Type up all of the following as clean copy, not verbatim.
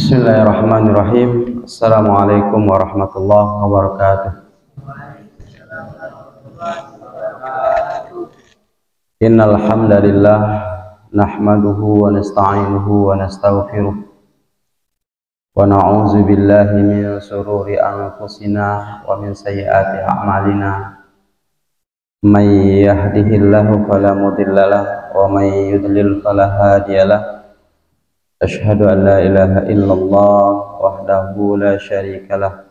Bismillahirrahmanirrahim. Assalamualaikum warahmatullahi wabarakatuh. Innal hamdalillah nahmaduhu wa nasta'inuhu wa nastaghfiruh wa na'udzu billahi min shururi anfusina wa min sayyiati a'malina. May yahdihillahu fala mudilla lahu wa may yudlil fala hadiyalah. Asyhadu an la ilaha illallah wahdahu la syarika lah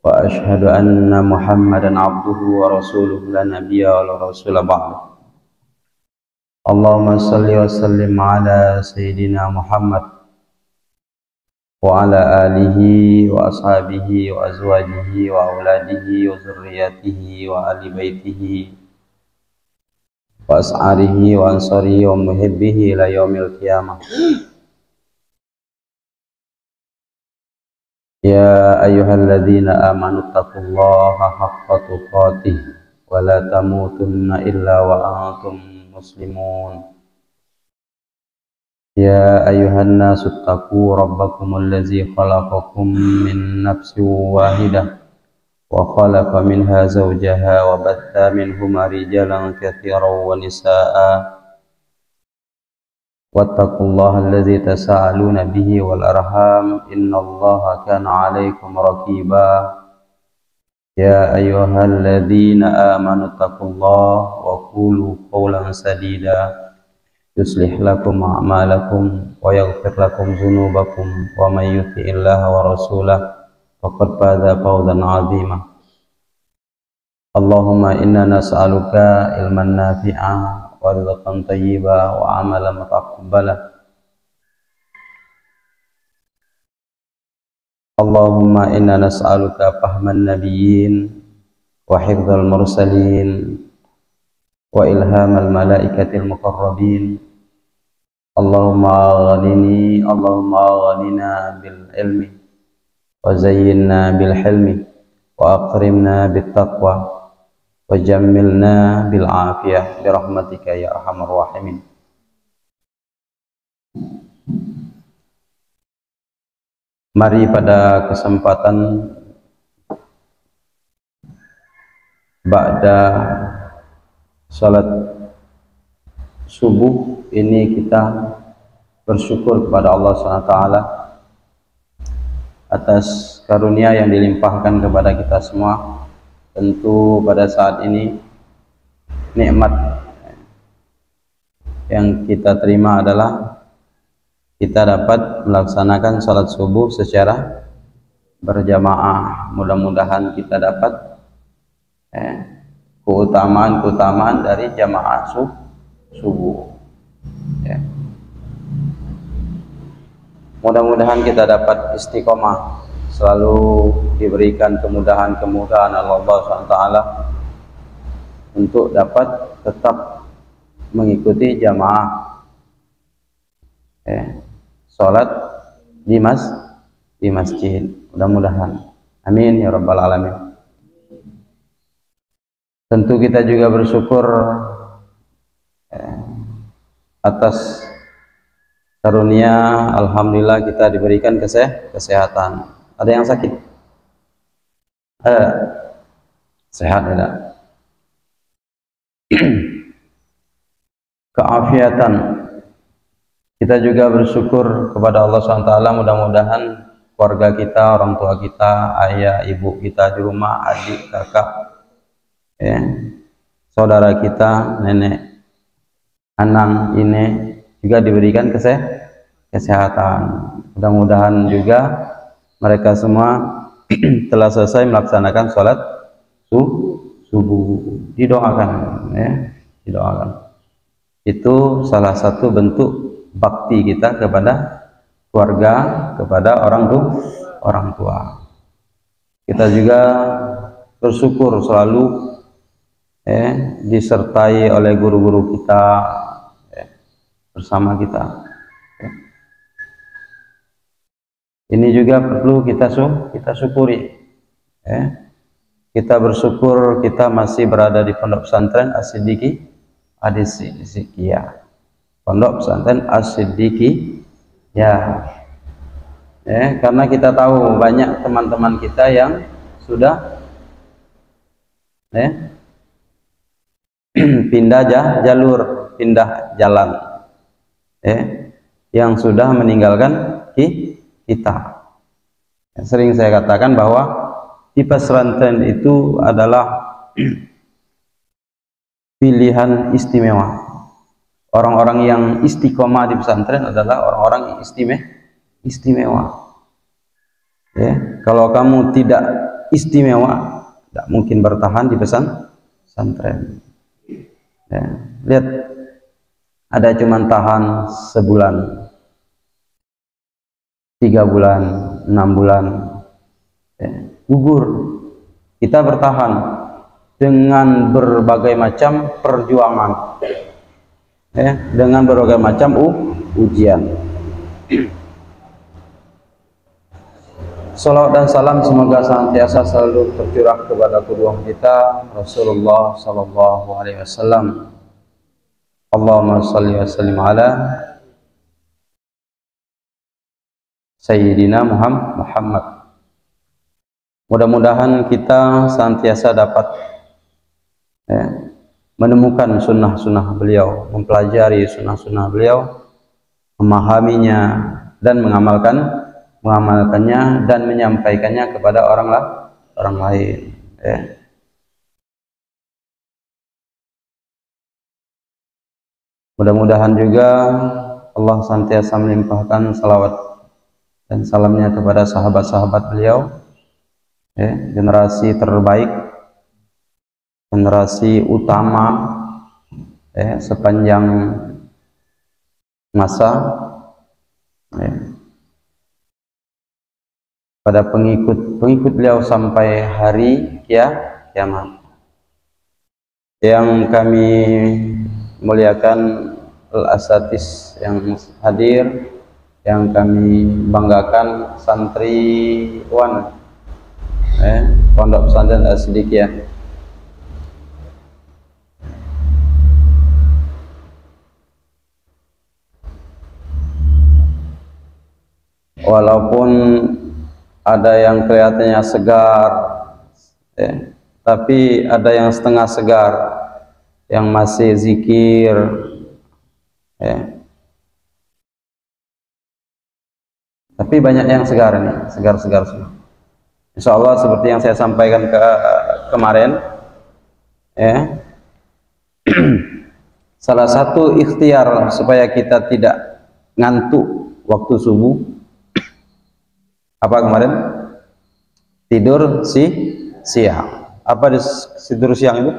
wa asyhadu anna Muhammadan abduhu wa rasuluhu la nabiyya wa la rasula ba'd. Allahumma salli wa sallim ala sayyidina Muhammad wa ala alihi wa ashabihi wa azwajihi wa auladihi wa zurriyatihi wa ali baitihi wa as'arihi wa ansarihi wa muhibbihi ila yaumil qiyamah. Ya ayyuhalladzina amanu taqullaha haqqa tuqatih wa la tamutunna illa wa antum muslimun. Ya ayyuhan nasu taqu rabbakumul ladzi khalaqakum min nafsin wahidah wa khalaqa minha zawjaha wa batha minhuma rijalan katsiran wa nisaa'a. Wattaqullaha allazi tasaaluna bihi wal arham innallaha kana 'alaikum raqiba. Ya ayyuhalladzina amanu taqullaha wa qulu qawlan sadida yuslih lakum a'malakum wa yaghfir lakum dzunubakum wa may yuti'illaha wa rasulahu faqad faza fawzan 'azima. Allahumma inna nas'aluka ilman nafi'a wa rizqan thayyiba wa amalan mutaqabbala. Allahumma inna nas'aluka fahman nabiyyin wa hifdzal mursalin wa ilhamal malaikatil muqarrabin. Allahumma ghanina bil ilmi wa zayyinna bil hilmi wa akrimna bit taqwa wa jammilna bil afiyah bi rahmatika ya arhamar rahimin. Mari pada kesempatan ba'da salat subuh ini kita bersyukur kepada Allah SWT atas karunia yang dilimpahkan kepada kita semua. Tentu pada saat ini nikmat yang kita terima adalah kita dapat melaksanakan salat subuh secara berjamaah. Mudah-mudahan kita dapat keutamaan dari jamaah subuh. Mudah-mudahan kita dapat istiqomah, selalu diberikan kemudahan-kemudahan Allah SWT untuk dapat tetap mengikuti jamaah sholat di masjid. Mudah-mudahan, amin ya rabbal alamin. Tentu kita juga bersyukur atas karunia, alhamdulillah kita diberikan kesehatan. Ada yang sakit? Sehat tidak? Keafiatan. Kita juga bersyukur kepada Allah SWT. Mudah-mudahan keluarga kita, orang tua kita, ayah, ibu kita di rumah, adik, kakak, saudara kita, nenek, anang, ini juga diberikan kesehatan. Mudah-mudahan juga mereka semua telah selesai melaksanakan sholat subuh. Didoakan, didoakan. Itu salah satu bentuk bakti kita kepada keluarga, kepada orang tua. Kita juga bersyukur selalu disertai oleh guru-guru kita, bersama kita. Ini juga perlu kita syukuri. Kita bersyukur kita masih berada di Pondok Pesantren As-Siddiqi Pondok Pesantren As-Siddiqi ya. karena kita tahu banyak teman-teman kita yang sudah pindah jalur, pindah jalan, yang sudah meninggalkan kita. Sering saya katakan bahwa di pesantren itu adalah pilihan istimewa. Orang-orang yang istiqomah di pesantren adalah orang-orang yang istimewa. Kalau kamu tidak istimewa, tidak mungkin bertahan di pesantren. Lihat, ada cuman tahan sebulan, 3 bulan, 6 bulan, gugur. Kita bertahan dengan berbagai macam perjuangan, dengan berbagai macam ujian. Salawat dan salam semoga senantiasa selalu tercurah kepada kedua kita Rasulullah sallallahu alaihi wasallam. Allahumma shalli wa sallim ala Sayyidina Muhammad. Mudah-mudahan kita senantiasa dapat menemukan sunnah-sunnah beliau, mempelajari sunnah-sunnah beliau, memahaminya dan mengamalkannya dan menyampaikannya kepada orang lain. Mudah-mudahan juga Allah senantiasa melimpahkan salawat dan salamnya kepada sahabat-sahabat beliau, generasi terbaik, generasi utama sepanjang masa, pada pengikut beliau sampai hari kiamat. Yang kami muliakan al-asatis yang hadir, yang kami banggakan santriwan Pondok Pesantren As-Siddiqiyah. Walaupun ada yang kelihatannya segar, tapi ada yang setengah segar, yang masih zikir, tapi banyak yang segar nih, segar semua. Insya Allah seperti yang saya sampaikan kemarin, salah satu ikhtiar supaya kita tidak ngantuk waktu subuh, apa kemarin? Tidur siang. Apa tidur siang itu?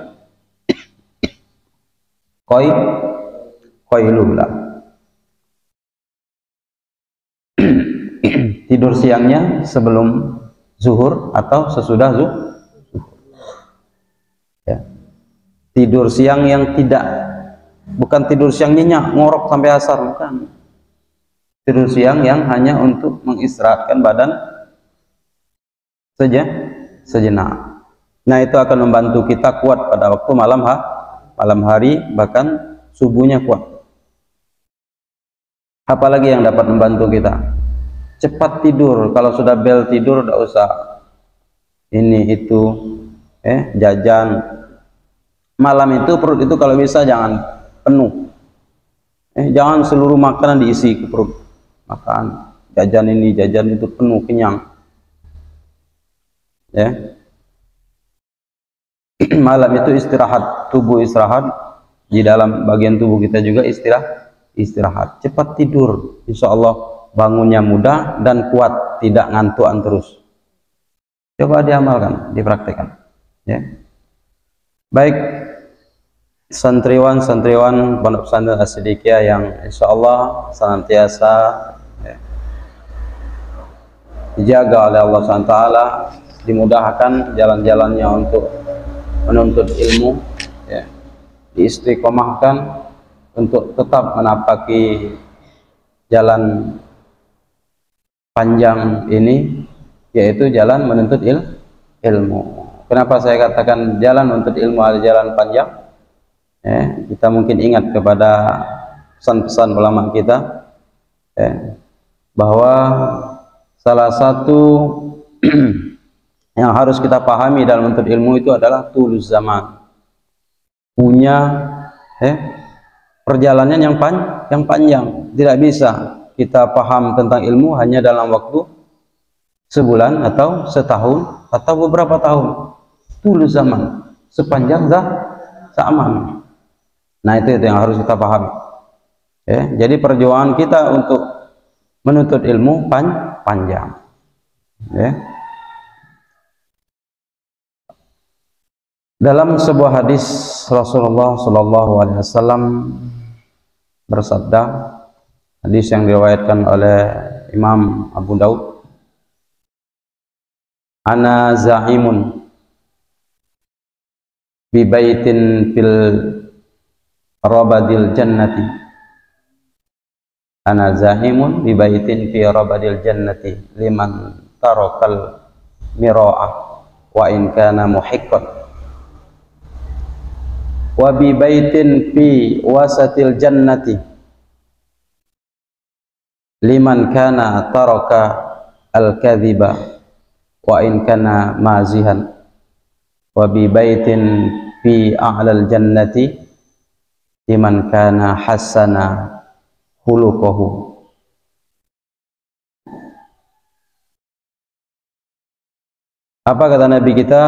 Qailula. Tidur siangnya sebelum zuhur atau sesudah zuhur. Tidur siang yang bukan tidur siang nyenyak ngorok sampai asar, bukan. Tidur siang yang hanya untuk mengistirahatkan badan sejenak. Nah, itu akan membantu kita kuat pada waktu malam hari, bahkan subuhnya kuat. Apalagi yang dapat membantu kita? Cepat tidur. Kalau sudah bel tidur, tidak usah ini itu jajan. Malam itu perut itu kalau bisa jangan penuh. Jangan seluruh makanan diisi ke perut. Makan jajan ini jajan itu penuh, kenyang. Malam itu istirahat, tubuh istirahat, di dalam bagian tubuh kita juga istirahat. Cepat tidur, insya Allah bangunnya mudah dan kuat, tidak ngantuan terus. Coba diamalkan, dipraktekkan. Baik, santriwan Pondok Pesantren As-Siddiqiyah yang insya Allah senantiasa dijaga oleh Allah SWT, dimudahkan jalan-jalannya untuk menuntut ilmu, diistiqomahkan untuk tetap menapaki jalan panjang ini, yaitu jalan menuntut ilmu. Kenapa saya katakan jalan menuntut ilmu adalah jalan panjang? Kita mungkin ingat kepada pesan-pesan ulama kita, bahwa salah satu yang harus kita pahami dalam menuntut ilmu itu adalah tulus zaman, punya perjalanan yang panjang. Tidak bisa kita paham tentang ilmu hanya dalam waktu sebulan atau setahun atau beberapa tahun. Tulus zaman, sepanjang zaman. Nah, itu yang harus kita pahami. Jadi perjuangan kita untuk menuntut ilmu panjang. Dalam sebuah hadis Rasulullah Shallallahu Alaihi Wasallam bersabda, hadis yang diriwayatkan oleh Imam Abu Daud, "Ana za'imun bi baitin fil rabadil jannati." Ana za'imun bi baitin fi rabadil jannati liman tarakal mira'ah wa in kana muhiqqan. Wa bi baitin fi wasatil jannati liman kana taraka al-kadhiba wa in kana mazihan. Wa bi baitin fi a'lal jannati liman kana hasana khuluquhu. Apa kata Nabi kita?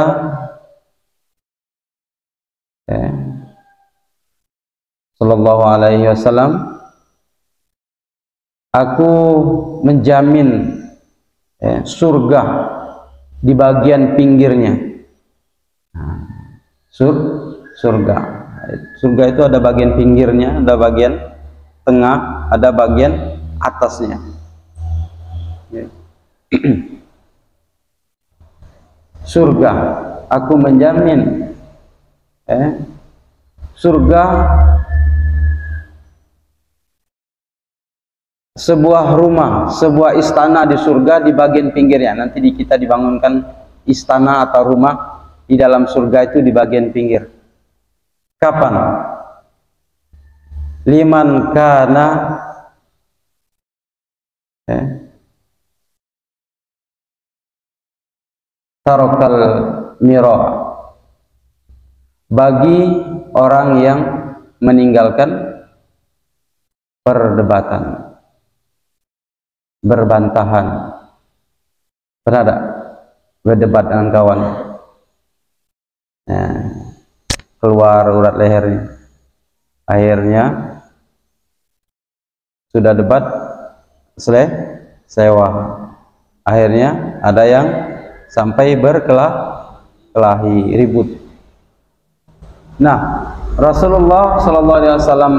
Sallallahu alaihi wasallam, aku menjamin surga di bagian pinggirnya. Surga itu ada bagian pinggirnya, ada bagian tengah, ada bagian atasnya. Surga, aku menjamin surga, sebuah rumah, sebuah istana di surga di bagian pinggirnya. Nanti kita dibangunkan istana atau rumah di dalam surga itu di bagian pinggir. Kapan? Liman kana tarakal mira, bagi orang yang meninggalkan perdebatan, berbantahan. Pernah ada berdebat dengan kawan, keluar urat lehernya, akhirnya sudah debat sewa, akhirnya ada yang sampai berkelahi, ribut. Nah, Rasulullah Sallallahu Alaihi Wasallam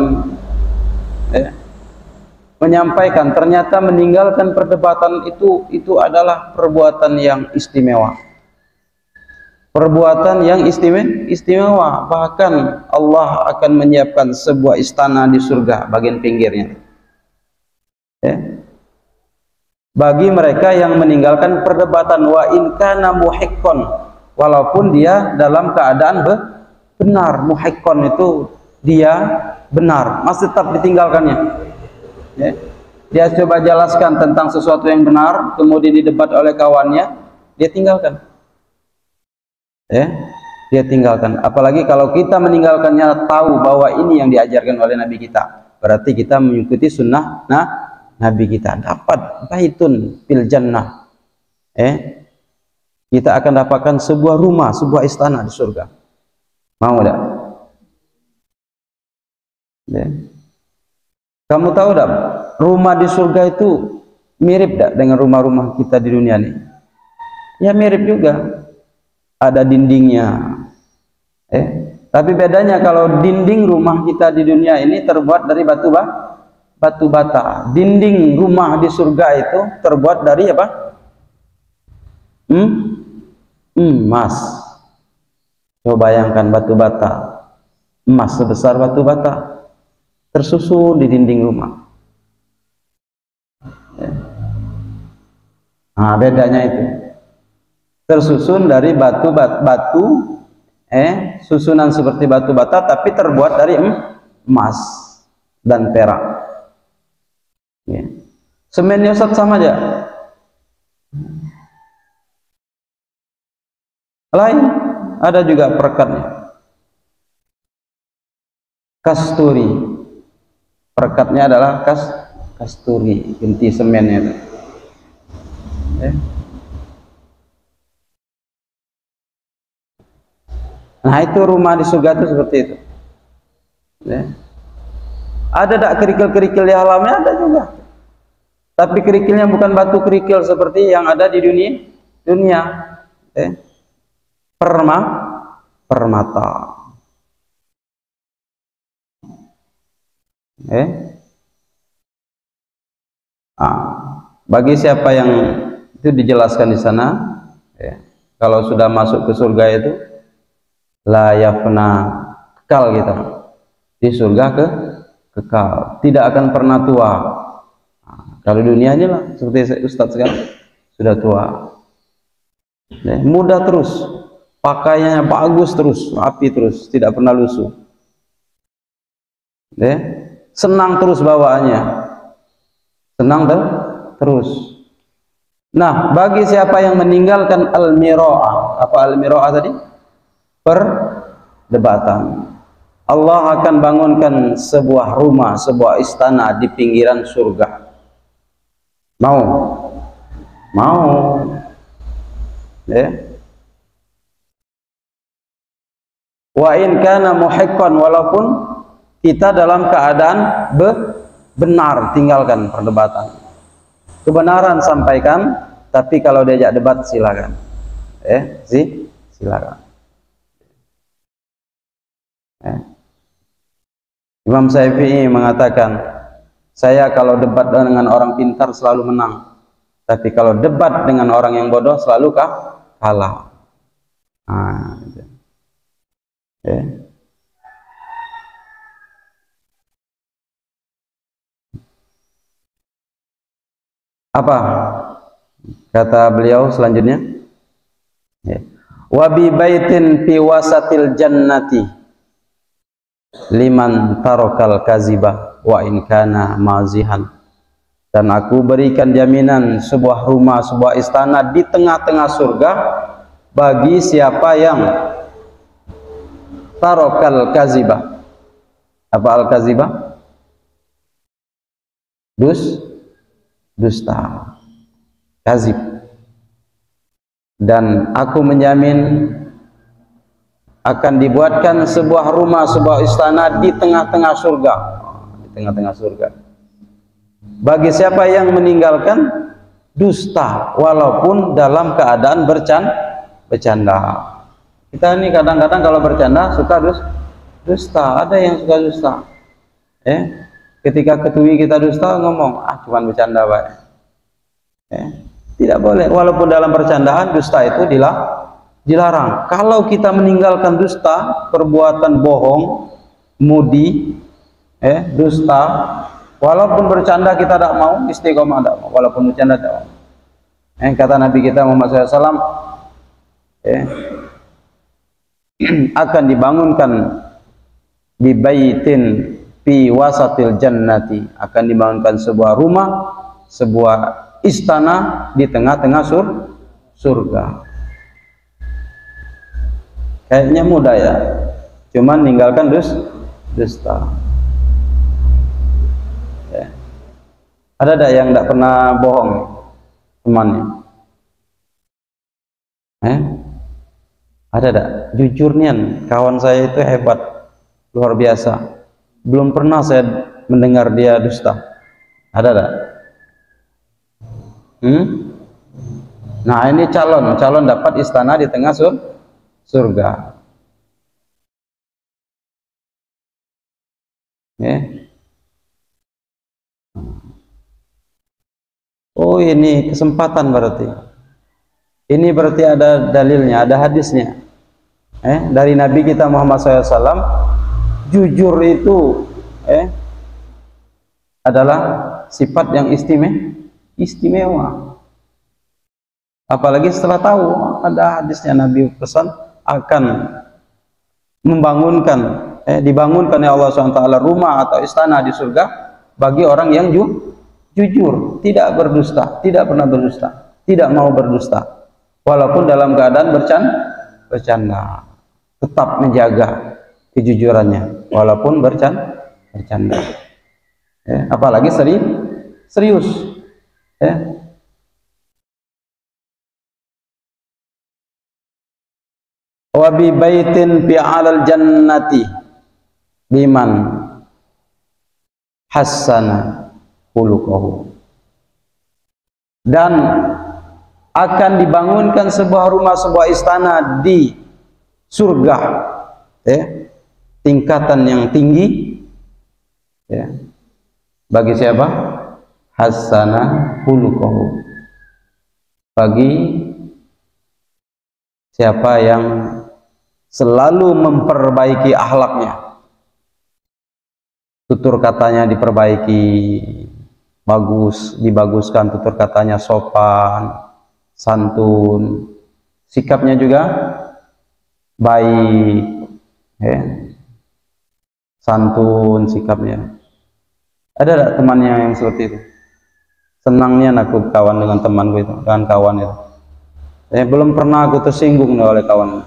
menyampaikan ternyata meninggalkan perdebatan itu adalah perbuatan yang istimewa, perbuatan yang istimewa. Bahkan Allah akan menyiapkan sebuah istana di surga bagian pinggirnya, bagi mereka yang meninggalkan perdebatan. Wa in kana muhiqqan, walaupun dia dalam keadaan benar. Muhiqqan itu dia benar, masih tetap ditinggalkannya. Dia coba jelaskan tentang sesuatu yang benar, kemudian didebat oleh kawannya, dia tinggalkan. Dia tinggalkan. Apalagi kalau kita meninggalkannya, tahu bahwa ini yang diajarkan oleh Nabi kita, berarti kita mengikuti sunnah Nabi kita, dapat baitun fil jannah. Kita akan dapatkan sebuah rumah, sebuah istana di surga. Mau enggak? Kamu tahu enggak, rumah di surga itu mirip enggak dengan rumah-rumah kita di dunia ini? Ya mirip juga. Ada dindingnya. Tapi bedanya kalau dinding rumah kita di dunia ini terbuat dari batu bata. Dinding rumah di surga itu terbuat dari apa? Emas. Coba bayangkan batu bata, emas sebesar batu bata tersusun di dinding rumah. Nah, bedanya itu. Tersusun dari batu, susunan seperti batu bata, tapi terbuat dari emas dan perak. Semennya sama aja. Lain, ada juga perekatnya. Kasturi, perekatnya adalah kasturi, inti semennya. Nah itu rumah di surga itu seperti itu. Ada tak kerikil-kerikil di alamnya? Ada juga. Tapi kerikilnya bukan batu kerikil seperti yang ada di dunia. Permata. Bagi siapa yang itu dijelaskan di sana, kalau sudah masuk ke surga itu la yafna, kekal kita di surga, kekal, tidak akan pernah tua. Kalau dunianya lah seperti Ustadz sekarang sudah tua, muda terus, pakaiannya bagus terus, api terus, tidak pernah lusuh, senang terus bawaannya, senang terus. Nah, bagi siapa yang meninggalkan al-mira'ah, apa al-mira'ah tadi? Perdebatan. Allah akan bangunkan sebuah rumah, sebuah istana di pinggiran surga. Mau? Wa in kana muhiqqan, walaupun kita dalam keadaan benar, tinggalkan perdebatan. Kebenaran sampaikan, tapi kalau diajak debat silakan. Silakan. Imam Syafi'i mengatakan, saya kalau debat dengan orang pintar selalu menang, tapi kalau debat dengan orang yang bodoh selalu kalah. Apa kata beliau selanjutnya? Wa bi baitin fi wasatil jannati liman tarakal kaziba wa in kana mazihan. Dan aku berikan jaminan sebuah rumah, sebuah istana di tengah-tengah surga bagi siapa yang tarakal kaziba. Apa al kaziba? Dusta, kazib. Dan aku menjamin akan dibuatkan sebuah rumah, sebuah istana di tengah-tengah surga, bagi siapa yang meninggalkan dusta walaupun dalam keadaan bercanda. Kita ini kadang-kadang kalau bercanda suka dusta, ada yang suka dusta. Ketika ketui kita dusta, ngomong cuman bercanda Pak. Tidak boleh, walaupun dalam bercandaan dusta itu dilarang. Kalau kita meninggalkan dusta, perbuatan bohong, mudi, dusta, walaupun bercanda kita tidak mau, istiqomah tidak mau, walaupun bercanda tidak mau. Kata Nabi kita Muhammad SAW, akan dibangunkan di baitin fi wasatil jannati, akan dibangunkan sebuah rumah, sebuah istana di tengah-tengah surga. Kayaknya mudah ya, cuman ninggalkan dusta. Ada ada yang tidak pernah bohong temannya? Ada ada? Jujur nian, kawan saya itu hebat, luar biasa. Belum pernah saya mendengar dia dusta. Ada ada? Nah ini calon dapat istana di tengah surga. Oh ini kesempatan berarti. Ini berarti ada dalilnya, ada hadisnya. Dari Nabi kita Muhammad SAW, jujur itu adalah sifat yang istimewa. Apalagi setelah tahu ada hadisnya Nabi pesan akan dibangunkan oleh Allah SWT rumah atau istana di surga bagi orang yang jujur, tidak berdusta, tidak pernah berdusta, tidak mau berdusta, walaupun dalam keadaan bercanda, tetap menjaga kejujurannya walaupun bercanda. Ya, apalagi serius. Ya. Wa bi baitin fi 'alal jannati biman hassana khuluquhu. Dan akan dibangunkan sebuah rumah, sebuah istana di surga, ya, tingkatan yang tinggi, ya, bagi siapa? Hassana khuluquhu, bagi siapa yang selalu memperbaiki akhlaknya, tutur katanya diperbaiki, bagus, dibaguskan tutur katanya, sopan, santun, sikapnya juga baik, ya, santun sikapnya. Ada tak temannya yang seperti itu? Senangnya aku kawan dengan temanku itu, dengan kawan itu. Belum pernah aku tersinggung oleh kawan.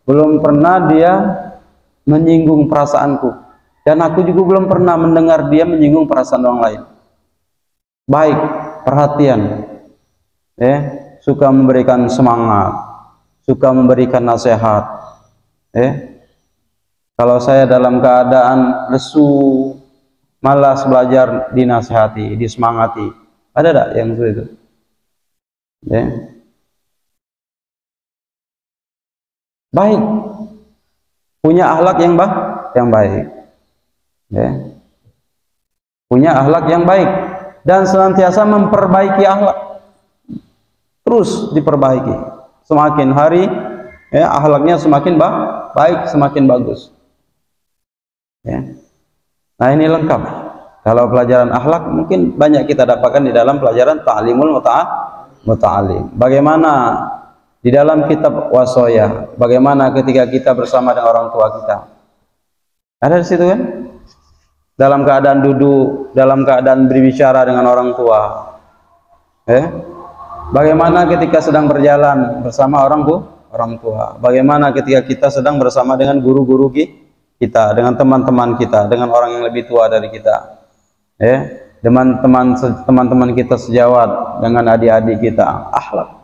Belum pernah dia menyinggung perasaanku, dan aku juga belum pernah mendengar dia menyinggung perasaan orang lain. Baik, perhatian, suka memberikan semangat, suka memberikan nasihat. Kalau saya dalam keadaan lesu, malas belajar, dinasihati, disemangati. Ada tak yang seperti itu? Baik, punya akhlak yang baik, punya akhlak yang baik, dan senantiasa memperbaiki akhlak, terus diperbaiki. Semakin hari, akhlaknya semakin baik, semakin bagus. Nah, ini lengkap. Kalau pelajaran akhlak mungkin banyak kita dapatkan di dalam pelajaran ta'limul muta'alim. Bagaimana di dalam kitab wasoya, bagaimana ketika kita bersama dengan orang tua kita. Ada di situ kan? Dalam keadaan duduk, dalam keadaan berbicara dengan orang tua. Bagaimana ketika sedang berjalan bersama orang tua. Bagaimana ketika kita sedang bersama dengan guru-guru kita, dengan teman-teman kita, dengan orang yang lebih tua dari kita. Teman-teman kita sejawat, dengan adik-adik kita. Akhlak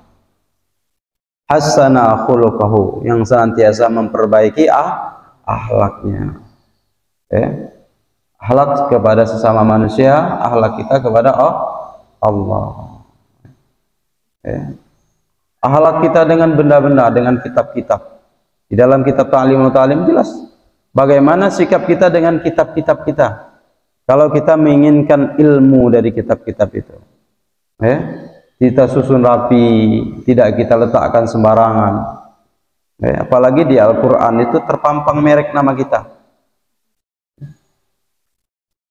hasanah khuluquhu, yang senantiasa memperbaiki akhlaknya. Akhlak kepada sesama manusia, akhlak kita kepada Allah. Akhlak kita dengan benda-benda, dengan kitab-kitab. Di dalam kitab Ta'limul Ta'lim jelas bagaimana sikap kita dengan kitab-kitab kita. Kalau kita menginginkan ilmu dari kitab-kitab itu, kita susun rapi, tidak kita letakkan sembarangan. Apalagi di Al-Quran itu terpampang merek nama kita.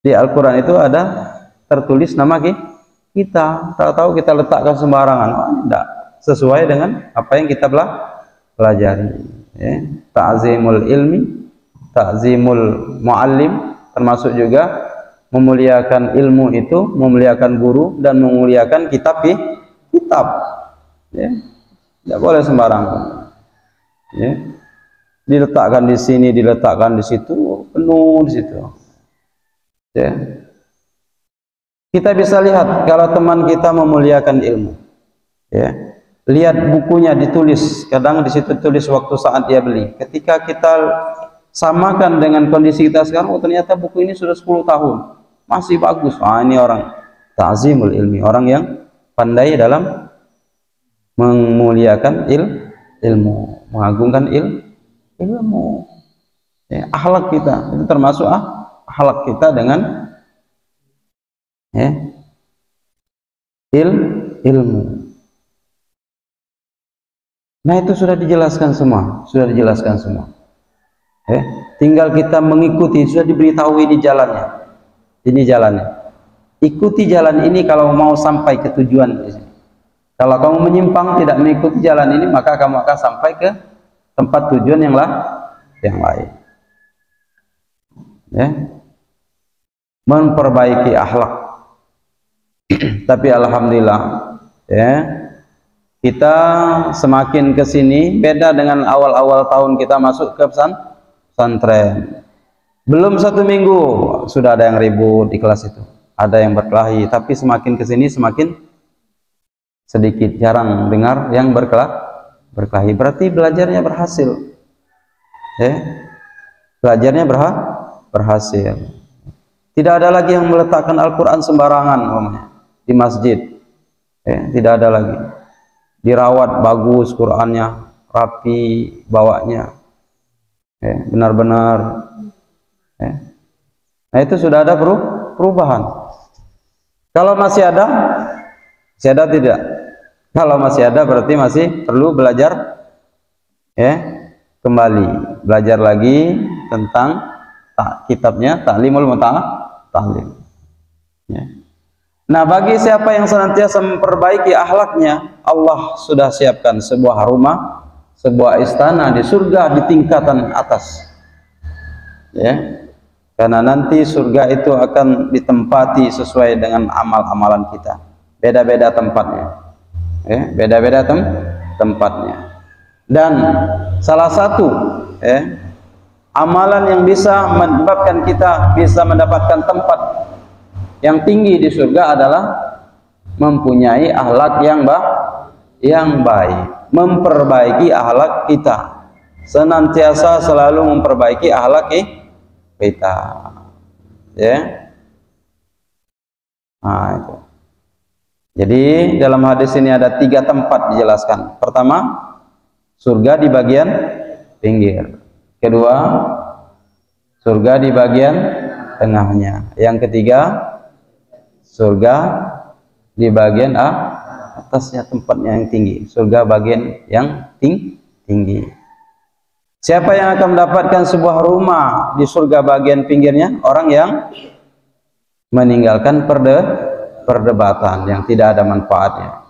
Di Al-Quran itu ada tertulis nama kita. Tahu-tahu kita letakkan sembarangan. Tidak sesuai dengan apa yang kita pelajari. Ta'zimul ilmi, ta'zimul muallim, termasuk juga memuliakan ilmu itu, memuliakan guru, dan memuliakan kitab. Tidak boleh sembarangan. Diletakkan di sini, diletakkan di situ, penuh di situ. Kita bisa lihat kalau teman kita memuliakan ilmu. Lihat bukunya ditulis, kadang di situ tulis waktu saat dia beli. Ketika kita samakan dengan kondisi kita sekarang, ternyata buku ini sudah 10 tahun. Masih bagus. Ini orang ta'zimul ilmi, orang yang pandai dalam memuliakan ilmu, mengagungkan ilmu. Akhlak kita itu termasuk akhlak kita dengan ilmu. Nah, itu sudah dijelaskan semua, tinggal kita mengikuti, sudah diberitahu ini jalannya. Ini jalannya. Ikuti jalan ini kalau mau sampai ke tujuan. Kalau kamu menyimpang, tidak mengikuti jalan ini, maka kamu akan sampai ke tempat tujuan yang lain. Memperbaiki akhlak. Tapi alhamdulillah, Kita semakin ke sini beda dengan awal-awal tahun kita masuk ke pesantren. Belum 1 minggu sudah ada yang ribut di kelas itu, ada yang berkelahi. Tapi semakin ke sini semakin sedikit, jarang dengar yang berkelahi. Berarti belajarnya berhasil. Belajarnya berhasil. Tidak ada lagi yang meletakkan Al-Quran sembarangan di masjid. Tidak ada lagi. Dirawat bagus Qurannya, rapi bawanya, benar-benar. Nah itu sudah ada perubahan. Kalau masih ada tidak? Kalau masih ada berarti masih perlu belajar, kembali belajar lagi tentang kitabnya Ta'limul Muta'allim. Nah, bagi siapa yang senantiasa memperbaiki akhlaknya, Allah sudah siapkan sebuah rumah, sebuah istana di surga di tingkatan atas. Karena nanti surga itu akan ditempati sesuai dengan amal-amalan kita. Beda-beda tempatnya. Beda-beda tempatnya. Dan salah satu amalan yang bisa menyebabkan kita bisa mendapatkan tempat yang tinggi di surga adalah mempunyai akhlak yang baik, memperbaiki akhlak kita, senantiasa selalu memperbaiki akhlak kita. Nah itu. Jadi dalam hadis ini ada 3 tempat dijelaskan. Pertama, surga di bagian pinggir. Kedua, surga di bagian tengahnya. Yang ketiga, surga di bagian atasnya, tempatnya yang tinggi. Surga bagian yang tinggi. Siapa yang akan mendapatkan sebuah rumah di surga bagian pinggirnya? Orang yang meninggalkan perdebatan yang tidak ada manfaatnya.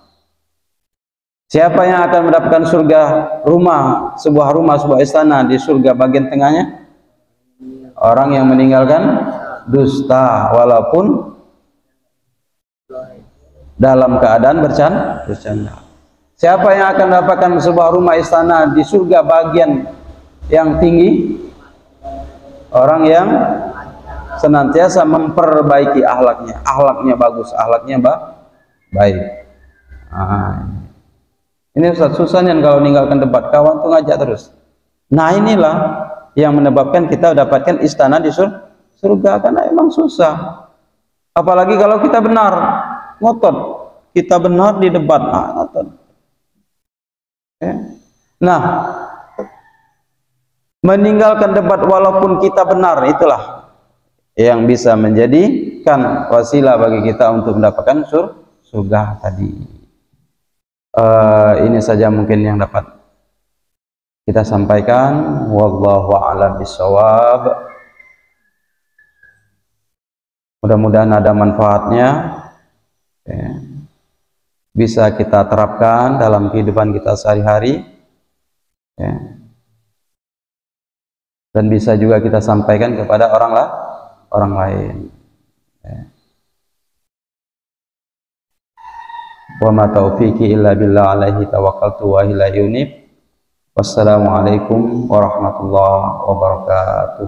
Siapa yang akan mendapatkan surga sebuah istana di surga bagian tengahnya? Orang yang meninggalkan dusta walaupun dalam keadaan bercanda. Siapa yang akan mendapatkan sebuah rumah istana di surga bagian yang tinggi? Orang yang senantiasa memperbaiki akhlaknya bagus, akhlaknya baik. Ini Ustaz, susahnya kalau meninggalkan debat, kawan tuh ngajak terus. Nah inilah yang menyebabkan kita dapatkan istana di surga, karena emang susah. Apalagi kalau kita benar, ngotot, kita benar di debat, ngotot. Nah, meninggalkan debat walaupun kita benar, itulah yang bisa menjadikan wasilah bagi kita untuk mendapatkan surga tadi. Ini saja mungkin yang dapat kita sampaikan. Wallahu a'lam bishawab. Mudah-mudahan ada manfaatnya, bisa kita terapkan dalam kehidupan kita sehari-hari, dan bisa juga kita sampaikan kepada orang lain. Wa ma taufiqi illa billah, alaihi tawakkaltu wa ilaihi unib. Wassalamualaikum warahmatullahi wabarakatuh.